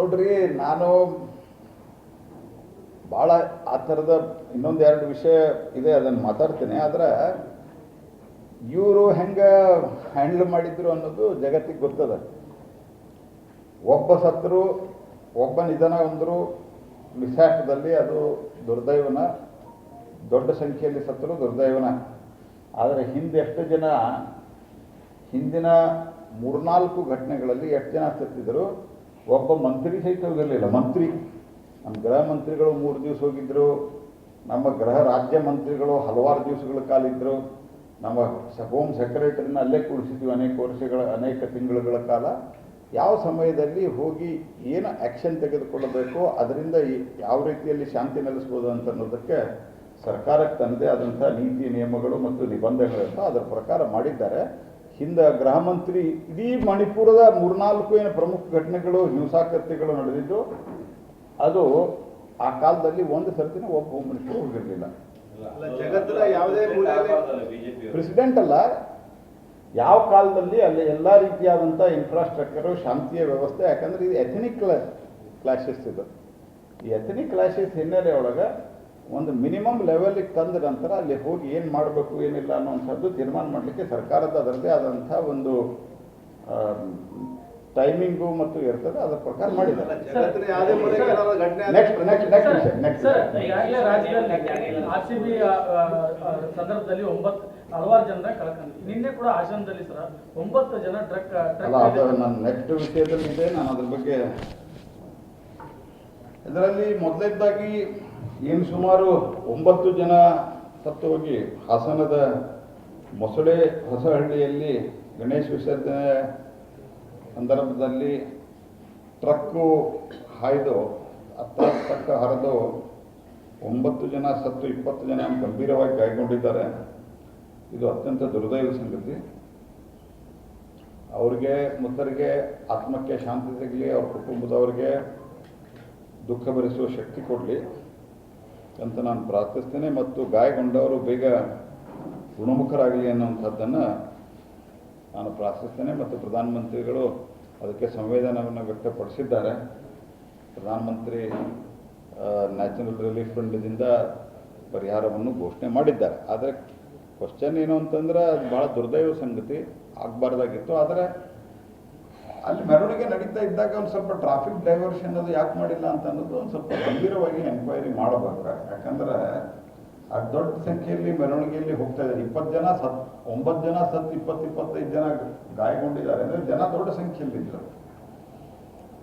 ನೋಡ್ರಿ, ನಾನು ಭಾಳ ಆ ಥರದ ಇನ್ನೊಂದು ಎರಡು ವಿಷಯ ಇದೆ, ಅದನ್ನು ಮಾತಾಡ್ತೀನಿ. ಆದರೆ ಇವರು ಹೆಂಗೆ ಹ್ಯಾಂಡಲ್ ಮಾಡಿದ್ರು ಅನ್ನೋದು ಜಗತ್ತಿಗೆ ಗೊತ್ತದ. ಒಬ್ಬ ಸತ್ತರು, ಒಬ್ಬ ನಿಧನ ಅಂದರು ಮಿಸ್ಹ್ಯಾಪ್ದಲ್ಲಿ, ಅದು ದುರ್ದೈವನ. ದೊಡ್ಡ ಸಂಖ್ಯೆಯಲ್ಲಿ ಸತ್ತರು ದುರ್ದೈವನ. ಆದರೆ ಎಷ್ಟು ಜನ ಹಿಂದಿನ 3-4 ಘಟನೆಗಳಲ್ಲಿ ಎಷ್ಟು ಜನ ಸತ್ತಿದ್ರು? ಒಬ್ಬ ಮಂತ್ರಿ ಸಹಿತ ಹೋಗಿರಲಿಲ್ಲ. ಮಂತ್ರಿ, ನಮ್ಮ ಗೃಹ ಮಂತ್ರಿಗಳು 3 ದಿವಸ ಹೋಗಿದ್ದರು. ನಮ್ಮ ಗೃಹ ರಾಜ್ಯ ಮಂತ್ರಿಗಳು ಹಲವಾರು ದಿವಸಗಳ ಕಾಲ ಇದ್ದರು. ನಮ್ಮ ಹೋಮ್ ಸೆಕ್ರೆಟರಿನ ಅಲ್ಲೇ ಕೂಡಿಸಿದ್ವಿ ಅನೇಕ ತಿಂಗಳುಗಳ ಕಾಲ. ಯಾವ ಸಮಯದಲ್ಲಿ ಹೋಗಿ ಏನು ಆ್ಯಕ್ಷನ್ ತೆಗೆದುಕೊಳ್ಳಬೇಕು, ಅದರಿಂದ ಯಾವ ರೀತಿಯಲ್ಲಿ ಶಾಂತಿ ನೆಲೆಸ್ಬೋದು ಅಂತ ಅನ್ನೋದಕ್ಕೆ ಸರ್ಕಾರಕ್ಕೆ ತನ್ನದೇ ಆದಂಥ ನೀತಿ ನಿಯಮಗಳು ಮತ್ತು ನಿಬಂಧನೆಗಳಿರ್ತಾವೆ. ಅದರ ಪ್ರಕಾರ ಮಾಡಿದ್ದಾರೆ. ಹಿಂದೆ ಗೃಹ ಮಂತ್ರಿ ಇಡೀ ಮಣಿಪುರದ 3-4 ಏನು ಪ್ರಮುಖ ಘಟನೆಗಳು, ಹಿಂಸಾಕೃತ್ಯಗಳು ನಡೆದಿದ್ದು, ಅದು ಆ ಕಾಲದಲ್ಲಿ ಒಂದು ಸರ್ತಿನ ಒಬ್ಬ ಹೋಮ್ ಮಿನಿಸ್ಟರ್ ಹೋಗಿರಲಿಲ್ಲ. ಜಗತ್ತಿನ ಯಾವುದೇ ಪ್ರೆಸಿಡೆಂಟ್ ಅಲ್ಲ, ಯಾವ ಕಾಲದಲ್ಲಿ ಅಲ್ಲಿ ಎಲ್ಲ ರೀತಿಯಾದಂಥ ಇನ್ಫ್ರಾಸ್ಟ್ರಕ್ಚರು, ಶಾಂತಿಯ ವ್ಯವಸ್ಥೆ. ಯಾಕಂದರೆ ಇದು ಎಥನಿಕ್ ಕ್ಲಾಶಸ್. ಇದು ಈ ಎಥನಿಕ್ ಕ್ಲಾಶಸ್ ಹಿನ್ನೆಲೆ ಒಳಗೆ ಒಂದು ಮಿನಿಮಮ್ ಲೆವೆಲಿಗೆ ತಂದ ನಂತರ ಅಲ್ಲಿ ಹೋಗಿ ಏನು ಮಾಡಬೇಕು ಏನಿಲ್ಲ ಅನ್ನೋವಂಥದ್ದು ತೀರ್ಮಾನ ಮಾಡಲಿಕ್ಕೆ ಸರ್ಕಾರದ ಅದರದೇ ಆದಂಥ ಒಂದು ಟೈಮಿಂಗು ಮತ್ತು ಇರ್ತದೆ. ಅದರ ಪ್ರಕಾರ ಮಾಡಿದ್ದಾರೆ. RCB ಸಂದರ್ಭದಲ್ಲಿ ಹಲವಾರು ಜನ ಕಳ್ಕೊಂಡ್ರು. ನಿನ್ನೆ ಕೂಡ ಹಾಸನದಲ್ಲಿ ಸರ್ 9 ಜನ ಟ್ರಕ್ ಅದು ನನ್ನ ನೆಕ್ಸ್ಟ್ ವಿಷಯದಲ್ಲಿ ಇದೆ. ನಾನು ಅದ್ರ ಬಗ್ಗೆ ಇದರಲ್ಲಿ ಮೊದಲನೇದಾಗಿ ಏನು ಸುಮಾರು 9 ಜನ ಸತ್ತು ಹೋಗಿ ಹಾಸನದ ಮೊಸಳೆ ಹೊಸಹಳ್ಳಿಯಲ್ಲಿ ಗಣೇಶ ವಿಸರ್ಜನೆ ಸಂದರ್ಭದಲ್ಲಿ ಟ್ರಕ್ಕು ಹಾಯ್ದು ಟ್ರಕ್ ಹರಿದು 9 ಜನ ಸತ್ತು 20 ಜನ ಗಂಭೀರವಾಗಿ ಗಾಯಗೊಂಡಿದ್ದಾರೆ. ಇದು ಅತ್ಯಂತ ದುರ್ದೈವ ಸಂಗತಿ. ಅವ್ರಿಗೆ ಮೃತರಿಗೆ ಆತ್ಮಕ್ಕೆ ಶಾಂತಿ ಸಿಗಲಿ, ಅವ್ರ ಕುಟುಂಬದವ್ರಿಗೆ ದುಃಖ ಭರಿಸುವ ಶಕ್ತಿ ಕೊಡಲಿ ಅಂತ ನಾನು ಪ್ರಾರ್ಥಿಸ್ತೇನೆ. ಮತ್ತು ಗಾಯಗೊಂಡವರು ಬೇಗ ಗುಣಮುಖರಾಗಲಿ ಅನ್ನುವಂಥದ್ದನ್ನು ನಾನು ಪ್ರಾರ್ಥಿಸ್ತೇನೆ. ಮತ್ತು ಪ್ರಧಾನಮಂತ್ರಿಗಳು ಅದಕ್ಕೆ ಸಂವೇದನವನ್ನು ವ್ಯಕ್ತಪಡಿಸಿದ್ದಾರೆ. ಪ್ರಧಾನಮಂತ್ರಿ ನ್ಯಾಷನಲ್ ರಿಲೀಫ್ ಫಂಡ್ದಿಂದ ಪರಿಹಾರವನ್ನು ಘೋಷಣೆ ಮಾಡಿದ್ದಾರೆ. ಆದರೆ ಕ್ವಶನ್ ಏನು ಅಂತಂದ್ರೆ, ಅದು ಭಾಳ ದುರ್ದೈವ ಸಂಗತಿ, ಆಗಬಾರ್ದಾಗಿತ್ತು. ಆದರೆ ಅಲ್ಲಿ ಮೆರವಣಿಗೆ ನಡೀತಾ ಇದ್ದಾಗ ಒಂದು ಸ್ವಲ್ಪ ಟ್ರಾಫಿಕ್ ಡೈವರ್ಷನ್ ಅದು ಯಾಕೆ ಮಾಡಿಲ್ಲ ಅಂತ ಅನ್ನೋದು ಒಂದು ಸ್ವಲ್ಪ ಗಂಭೀರವಾಗಿ ಎನ್ಕ್ವೈರಿ ಮಾಡಬೇಕು. ಯಾಕಂದರೆ ಅದು ದೊಡ್ಡ ಸಂಖ್ಯೆಯಲ್ಲಿ ಮೆರವಣಿಗೆಯಲ್ಲಿ ಹೋಗ್ತಾ ಇದ್ದಾರೆ. 20 ಜನ ಸತ್ 9 ಜನ ಸತ್ತು 20-25 ಜನ ಗಾಯಗೊಂಡಿದ್ದಾರೆ ಅಂದರೆ ಜನ ದೊಡ್ಡ ಸಂಖ್ಯೆಯಲ್ಲಿ ಇದ್ರು.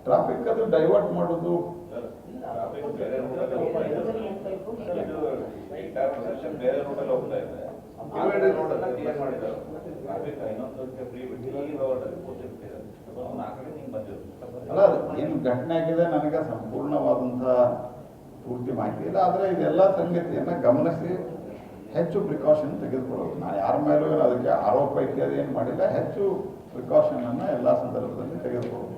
ಟ್ರಾಫಿಕ್ ಅದು ಡೈವರ್ಟ್ ಮಾಡೋದು ಅಲ್ಲ, ಏನು ಘಟನೆ ಆಗಿದೆ ನನಗೆ ಸಂಪೂರ್ಣವಾದಂಥ ಪೂರ್ತಿ ಮಾಹಿತಿ ಇಲ್ಲ. ಆದರೆ ಇದೆಲ್ಲ ಸಂಗತಿಯನ್ನು ಗಮನಿಸಿ ಹೆಚ್ಚು ಪ್ರಿಕಾಷನ್ ತೆಗೆದುಕೊಳ್ಳೋದು. ನಾನು ಯಾರ ಮೇಲೂ ಅದಕ್ಕೆ ಆರೋಪ ಇತ್ಯಾದಿ ಏನು ಮಾಡಿಲ್ಲ. ಹೆಚ್ಚು ಪ್ರಿಕಾಷನನ್ನು ಎಲ್ಲ ಸಂದರ್ಭದಲ್ಲಿ ತೆಗೆದುಕೊಳ್ಳೋದು.